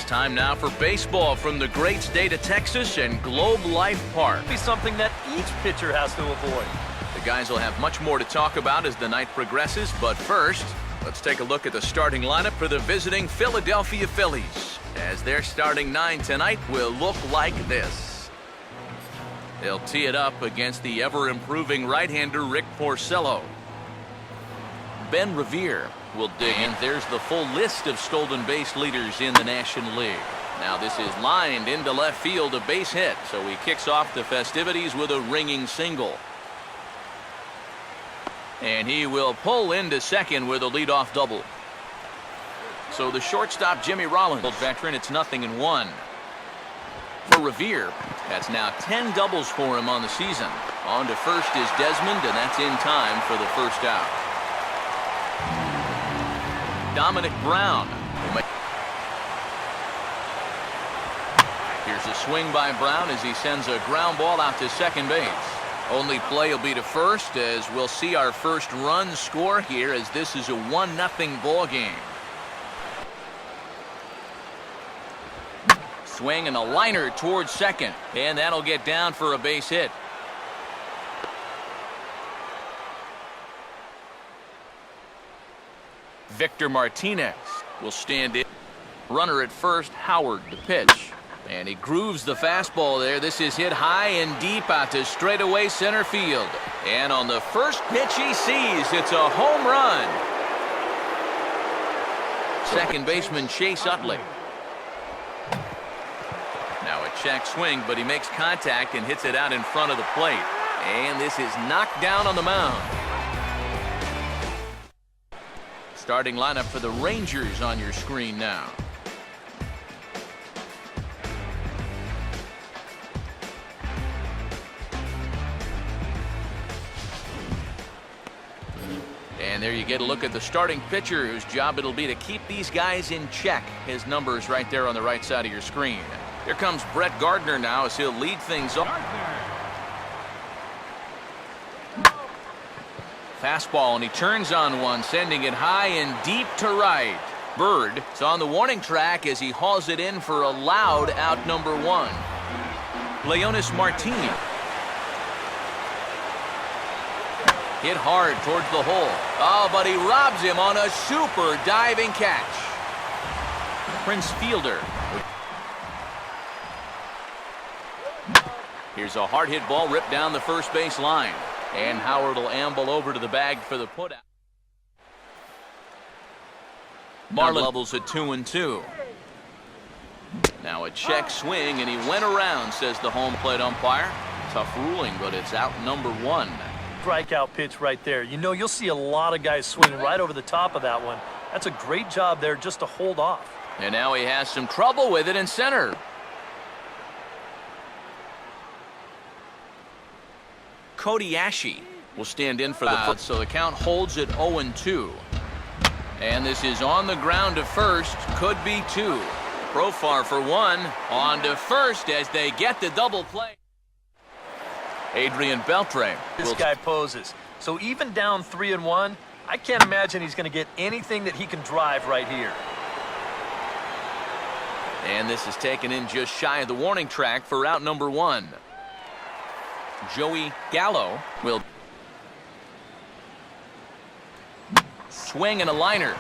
time now for baseball from the great state of Texas and Globe Life Park. Be something that each pitcher has to avoid. The guys will have much more to talk about as the night progresses, but first, let's take a look at the starting lineup for the visiting Philadelphia Phillies, as their starting nine tonight will look like this. They'll tee it up against the ever-improving right-hander Rick Porcello. Ben Revere will dig in. There's the full list of stolen base leaders in the National League. Now this is lined into left field, a base hit, so he kicks off the festivities with a ringing single. And he will pull into second with a leadoff double. So the shortstop Jimmy Rollins, veteran, it's 0-1. For Revere, that's now 10 doubles for him on the season. On to first is Desmond, and that's in time for the first out. Dominic Brown. Here's a swing by Brown as he sends a ground ball out to second base. Only play will be to first, as we'll see our first run score here, as this is a 1-0 ball game. Swing and a liner towards second, and that'll get down for a base hit. Victor Martinez will stand in. Runner at first, Howard the pitch. And he grooves the fastball there. This is hit high and deep out to straightaway center field. And on the first pitch he sees, it's a home run. Second baseman Chase Utley. Now a check swing, but he makes contact and hits it out in front of the plate. And this is knocked down on the mound. Starting lineup for the Rangers on your screen now. And there you get a look at the starting pitcher, whose job it'll be to keep these guys in check. His number's right there on the right side of your screen. Here comes Brett Gardner now as he'll lead things off. Fastball, and he turns on one, sending it high and deep to right. Bird is on the warning track as he hauls it in for a loud out number one. Leonis Martini. Hit hard towards the hole. Oh, but he robs him on a super diving catch. Prince Fielder. Here's a hard hit ball ripped down the first base line. And Howard will amble over to the bag for the putout. Marlin levels at 2-2. Now a check swing, and he went around, says the home plate umpire. Tough ruling, but it's out number one. Strikeout pitch right there. You know, you'll see a lot of guys swing right over the top of that one. That's a great job there just to hold off. And now he has some trouble with it in center. Cody Ashe will stand in for the first, so the count holds at 0-2. And this is on the ground to first, could be two. Profar for one, on to first as they get the double play. Adrian Beltre. This guy poses. So even down 3-1, I can't imagine he's going to get anything that he can drive right here. And this is taken in just shy of the warning track for out number one. Joey Gallo will swing and a liner.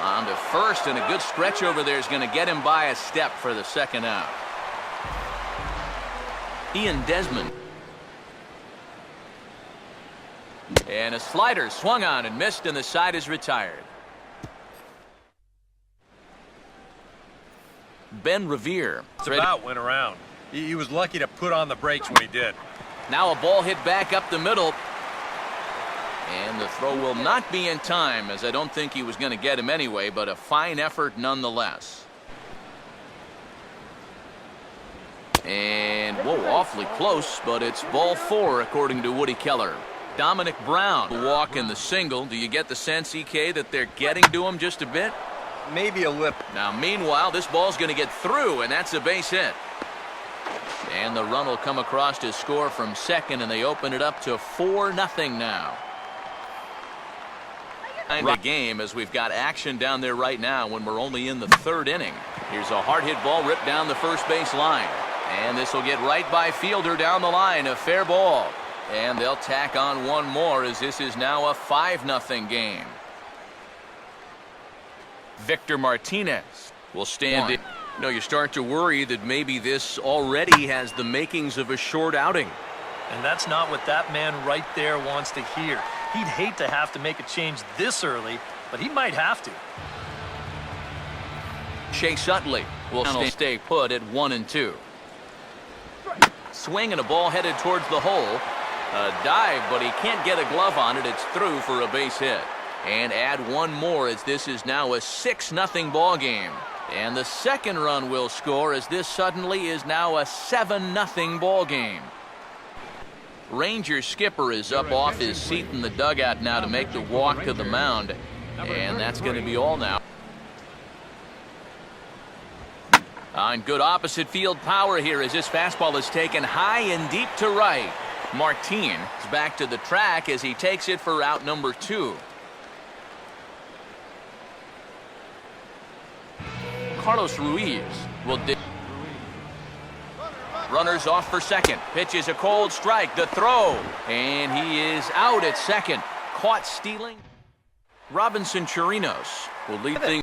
On to first, and a good stretch over there is going to get him by a step for the second out. Ian Desmond. And a slider swung on and missed, and the side is retired. Ben Revere. It's about went around. He was lucky to put on the brakes when he did. Now a ball hit back up the middle. And the throw will not be in time, as I don't think he was going to get him anyway, but a fine effort nonetheless. And, whoa, awfully close, but it's ball four, according to Woody Keller. Dominic Brown walking the single. Do you get the sense, EK, that they're getting to him just a bit? Maybe a lip. Now, meanwhile, this ball's going to get through, and that's a base hit. And the run will come across to score from second, and they open it up to 4-0 now. In the game, as we've got action down there right now when we're only in the third inning. Here's a hard hit ball ripped down the first base line. And this will get right by fielder down the line. A fair ball. And they'll tack on one more as this is now a 5-0 game. Victor Martinez will stand in. No, you start to worry that maybe this already has the makings of a short outing. And that's not what that man right there wants to hear. He'd hate to have to make a change this early, but he might have to. Chase Utley will stay put at 1-2. Swing and a ball headed towards the hole. A dive, but he can't get a glove on it. It's through for a base hit. And add one more as this is now a 6-0 ball game. And the second run will score as this suddenly is now a 7-0 ball game. Ranger skipper is up off his seat in the dugout now to make the walk to the mound. And that's going to be all now. On good opposite field power here as this fastball is taken high and deep to right. Martin is back to the track as he takes it for out number 2. Carlos Ruiz will dig. Runners off for second. Pitch is a cold strike. The throw. And he is out at second. Caught stealing. Robinson Chirinos will lead things.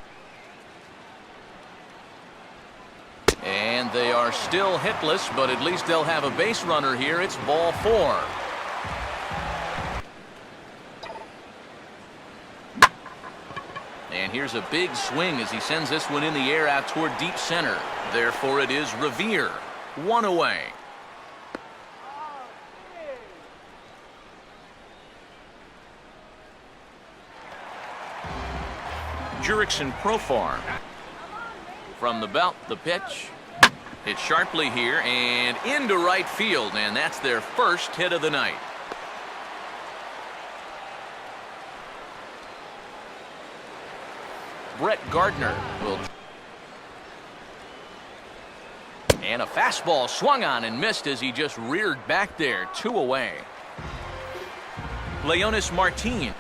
And they are still hitless, but at least they'll have a base runner here. It's ball 4. And here's a big swing as he sends this one in the air out toward deep center. Therefore, it is Revere. 1 away. Jurickson Profar. From the belt, the pitch. Hit sharply here and into right field, and that's their first hit of the night. Brett Gardner will. And a fastball swung on and missed as he just reared back there. 2 away. Leonis Martin.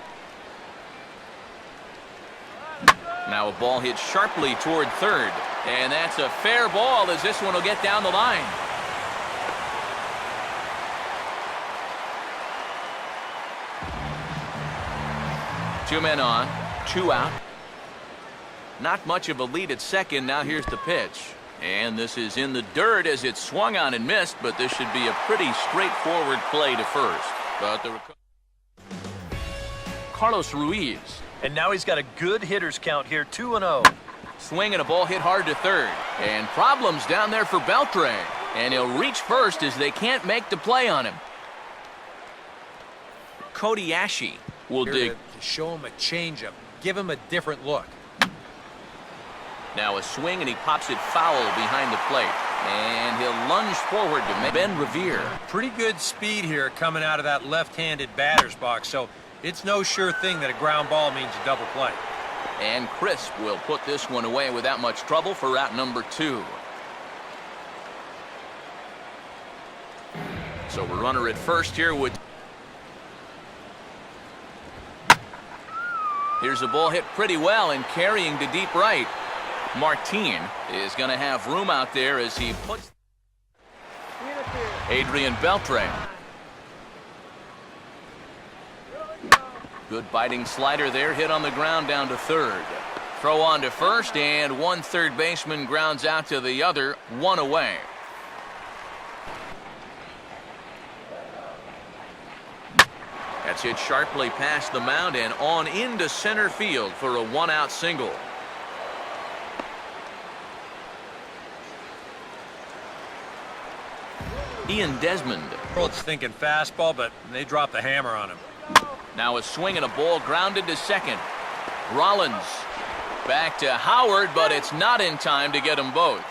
Now a ball hit sharply toward third. And that's a fair ball as this one will get down the line. Two men on, 2 out. Not much of a lead at second. Now here's the pitch. And this is in the dirt as it swung on and missed, but this should be a pretty straightforward play to first. But the Carlos Ruiz. And now he's got a good hitters count here, 2-0. Swing and a ball hit hard to third. And problems down there for Beltre. And he'll reach first as they can't make the play on him. Cody Ashe will dig. To show him a changeup. Give him a different look. Now a swing and he pops it foul behind the plate. And he'll lunge forward to Ben Revere. Pretty good speed here coming out of that left-handed batter's box. So it's no sure thing that a ground ball means a double play. And Crisp will put this one away without much trouble for out number 2. So a runner at first here would. Here's a ball hit pretty well and carrying to deep right. Martin is going to have room out there as he puts Adrian Beltre. Good biting slider there, hit on the ground down to third. Throw on to first, and one third baseman grounds out to the other, 1 away. That's hit sharply past the mound and on into center field for a 1-out single. Ian Desmond. World's thinking fastball, but they dropped the hammer on him. Now a swing and a ball grounded to second. Rollins back to Howard, but it's not in time to get them both.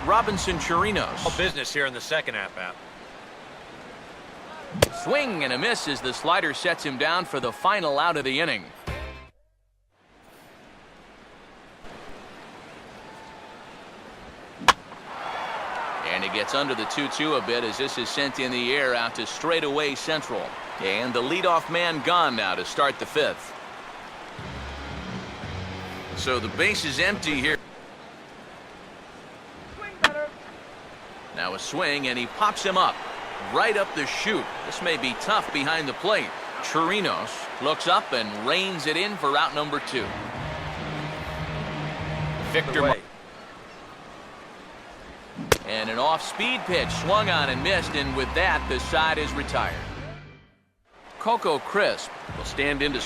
Robinson Chirinos. All business here in the second at-bat. Swing and a miss as the slider sets him down for the final out of the inning. And he gets under the 2-2 a bit as this is sent in the air out to straightaway central. And the leadoff man gone now to start the fifth. So the base is empty here. Now a swing, and he pops him up. Right up the chute. This may be tough behind the plate. Chirinos looks up and reins it in for out number 2. Victor. And an off-speed pitch swung on and missed, and with that, the side is retired. Coco Crisp will stand in to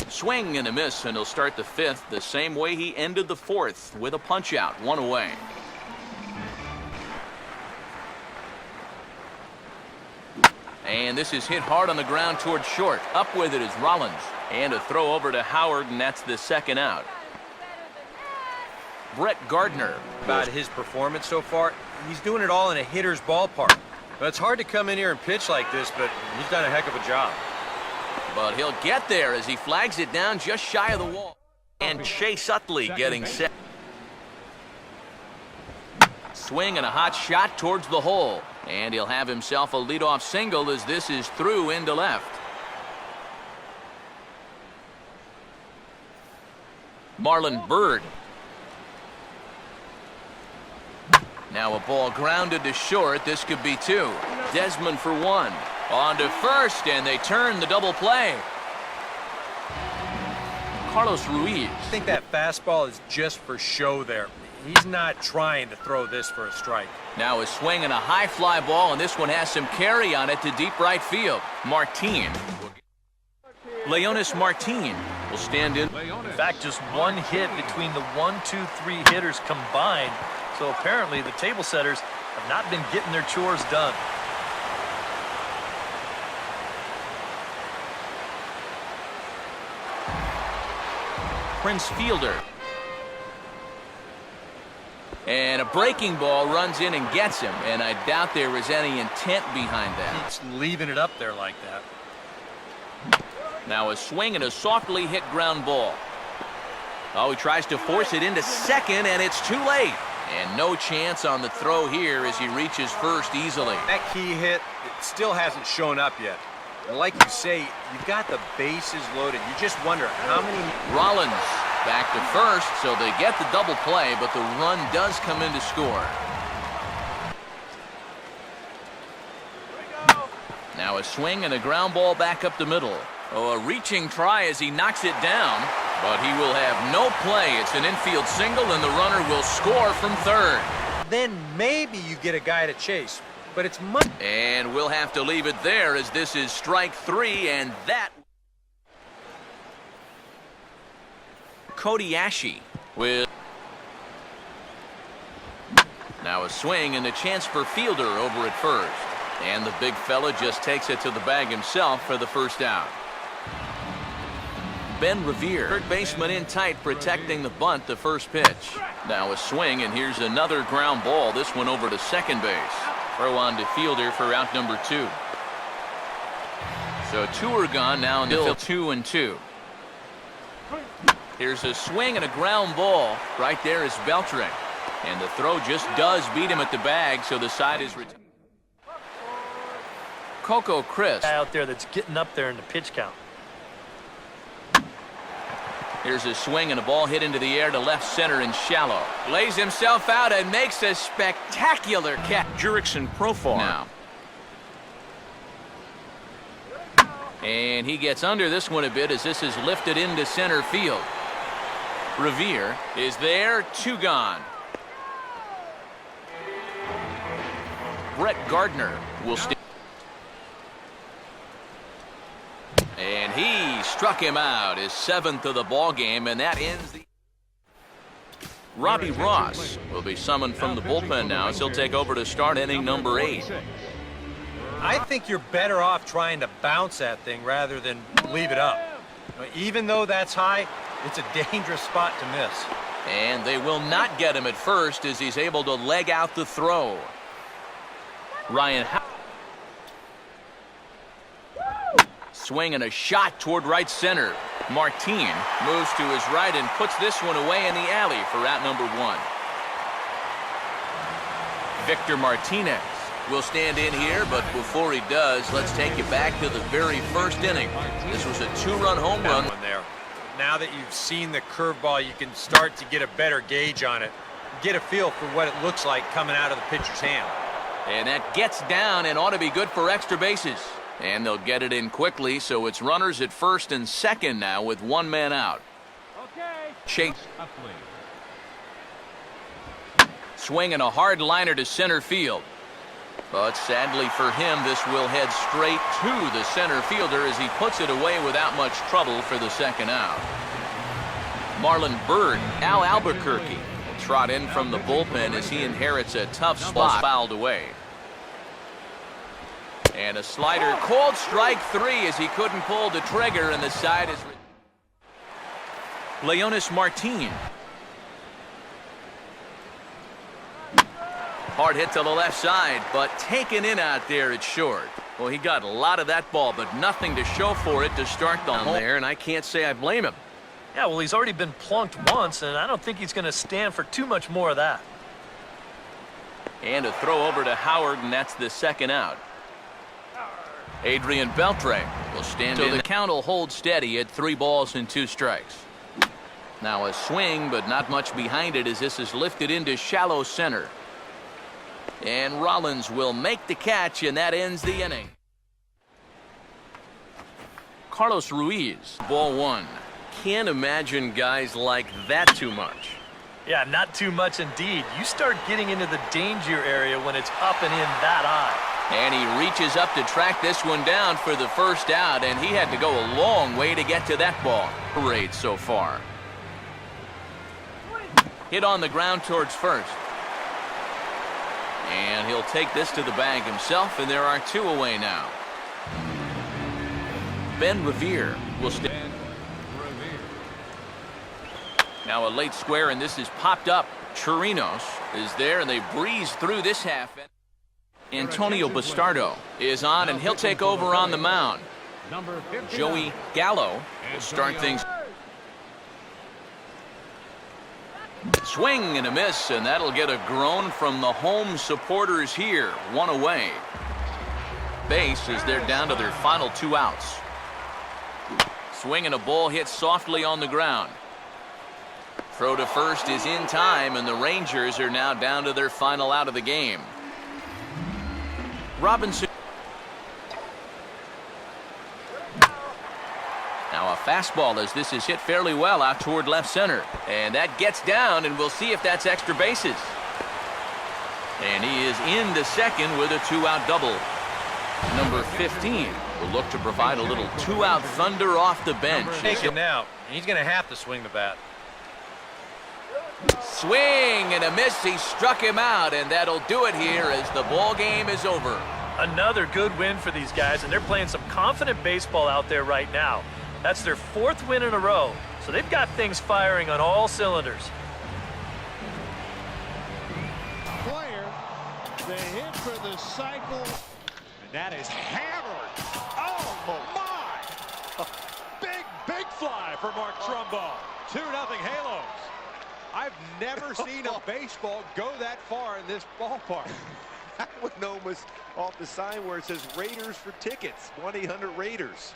swing and a miss, and he'll start the fifth the same way he ended the fourth, with a punch-out, 1 away. And this is hit hard on the ground toward short. Up with it is Rollins. And a throw over to Howard, and that's the second out. Brett Gardner. About his performance so far, he's doing it all in a hitter's ballpark. But it's hard to come in here and pitch like this, but he's done a heck of a job. But he'll get there as he flags it down just shy of the wall. And Chase Utley getting set. Swing and a hot shot towards the hole. And he'll have himself a leadoff single as this is through into left. Marlon Byrd. Now a ball grounded to short. This could be 2. Desmond for 1. On to first, and they turn the double play. Carlos Ruiz. I think that fastball is just for show there. He's not trying to throw this for a strike. Now a swing and a high fly ball, and this one has some carry on it to deep right field. Martin. Leonis Martin will stand in. In fact, just one hit between the 1, 2, 3 hitters combined. So apparently the table setters have not been getting their chores done. Prince Fielder. And a breaking ball runs in and gets him, and I doubt there was any intent behind that. He's leaving it up there like that. Now a swing and a softly hit ground ball. Oh, he tries to force it into second, and it's too late. And no chance on the throw here as he reaches first easily. That key hit, it still hasn't shown up yet. And like you say, you've got the bases loaded. You just wonder how many... Rollins back to first, so they get the double play, but the run does come in to score. Now a swing and a ground ball back up the middle. Oh, a reaching try as he knocks it down, but he will have no play. It's an infield single, and the runner will score from third. Then maybe you get a guy to chase, but it's much... And we'll have to leave it there as this is strike 3, and that... Cody Ashe with... Now a swing and a chance for Fielder over at first. And the big fella just takes it to the bag himself for the first out. Ben Revere, third baseman in tight, protecting the bunt, the first pitch. Now a swing, and here's another ground ball, this one over to second base. Throw on to Fielder for out number 2. So 2 are gone now, and still 2-2. Here's a swing and a ground ball. Right there is Beltran. And the throw just does beat him at the bag, so the side is retired. Coco Crisp Out there that's getting up there in the pitch count. Here's a swing and a ball hit into the air to left center and shallow. Lays himself out and makes a spectacular catch. Jurickson Profar now. And he gets under this one a bit as this is lifted into center field. Revere is there, 2 gone. Brett Gardner will stand. And he struck him out, his 7th of the ball game, and that ends the... Robbie Ross will be summoned from the bullpen now as he'll take over to start inning number 8. I think you're better off trying to bounce that thing rather than leave it up. Even though that's high, it's a dangerous spot to miss. And they will not get him at first as he's able to leg out the throw. Ryan Howard. Swing and a shot toward right center. Martin moves to his right and puts this one away in the alley for out number 1. Victor Martinez will stand in here, but before he does, let's take you back to the very first inning. This was a 2-run home run. One there. Now that you've seen the curveball, you can start to get a better gauge on it. Get a feel for what it looks like coming out of the pitcher's hand. And that gets down and ought to be good for extra bases. And they'll get it in quickly, so it's runners at first and second now with 1 man out. Okay. Chase. Swinging a hard liner to center field. But sadly for him, this will head straight to the center fielder as he puts it away without much trouble for the second out. Marlon Byrd, Al Albuquerque, will trot in from the bullpen as he inherits a tough spot. Fouled away. And a slider, called strike 3 as he couldn't pull the trigger, and the side is... Leonis Martin. Hard hit to the left side, but taken in out there at short. Well, he got a lot of that ball, but nothing to show for it to start the home there, and I can't say I blame him. Yeah, well, he's already been plunked once, and I don't think he's going to stand for too much more of that. And a throw over to Howard, and that's the second out. Adrian Beltre will stand in. So the count will hold steady at 3 balls and 2 strikes. Now a swing, but not much behind it as this is lifted into shallow center. And Rollins will make the catch, and that ends the inning. Carlos Ruiz, ball 1. Can't imagine guys like that too much. Yeah, not too much indeed. You start getting into the danger area when it's up and in that high. And he reaches up to track this one down for the first out, and he had to go a long way to get to that ball. Parade so far. Hit on the ground towards first. And he'll take this to the bag himself, and there are 2 away now. Ben Revere will stay. Now a late square, and this is popped up. Chirinos is there, and they breeze through this half. Antonio Bastardo is on, and he'll take over on the mound. Joey Gallo will start things. Swing and a miss, and that'll get a groan from the home supporters here. 1 away. Base as they're down to their final 2 outs. Swing and a ball hit softly on the ground. Throw to first is in time, and the Rangers are now down to their final out of the game. Robinson. Now a fastball as this is hit fairly well out toward left center. And that gets down, and we'll see if that's extra bases. And he is into second with a 2-out double. Number 15 will look to provide a little 2-out thunder off the bench. Taken out. He's going to have to swing the bat. Swing and a miss. He struck him out, and that'll do it here as the ball game is over. Another good win for these guys, and they're playing some confident baseball out there right now. That's their 4th win in a row, so they've got things firing on all cylinders. Player, the hit for the cycle, and that is hammered. Oh my! Big fly for Mark Trumbo. 2-0 Halos. I've never seen a baseball go that far in this ballpark. That one almost off the sign where it says Raiders for tickets. 1-800-Raiders.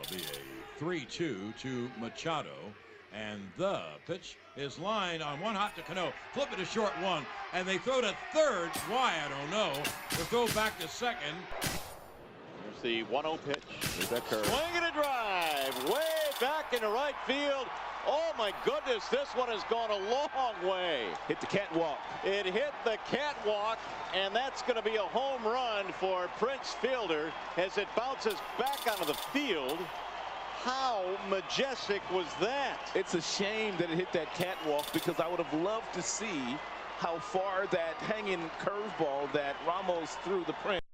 That'll be a 3-2 to Machado. And the pitch is lined on 1 hot to Cano. Flip it to short 1. And they throw to third. Why, I don't know. They throw back to second. There's the 1-0 pitch. There's that curve. Swing and a drive. Way back into right field. Oh my goodness, this one has gone a long way. Hit the catwalk. It hit the catwalk, and that's going to be a home run for Prince Fielder as it bounces back onto the field. How majestic was that? It's a shame that it hit that catwalk because I would have loved to see how far that hanging curveball that Ramos threw the Prince.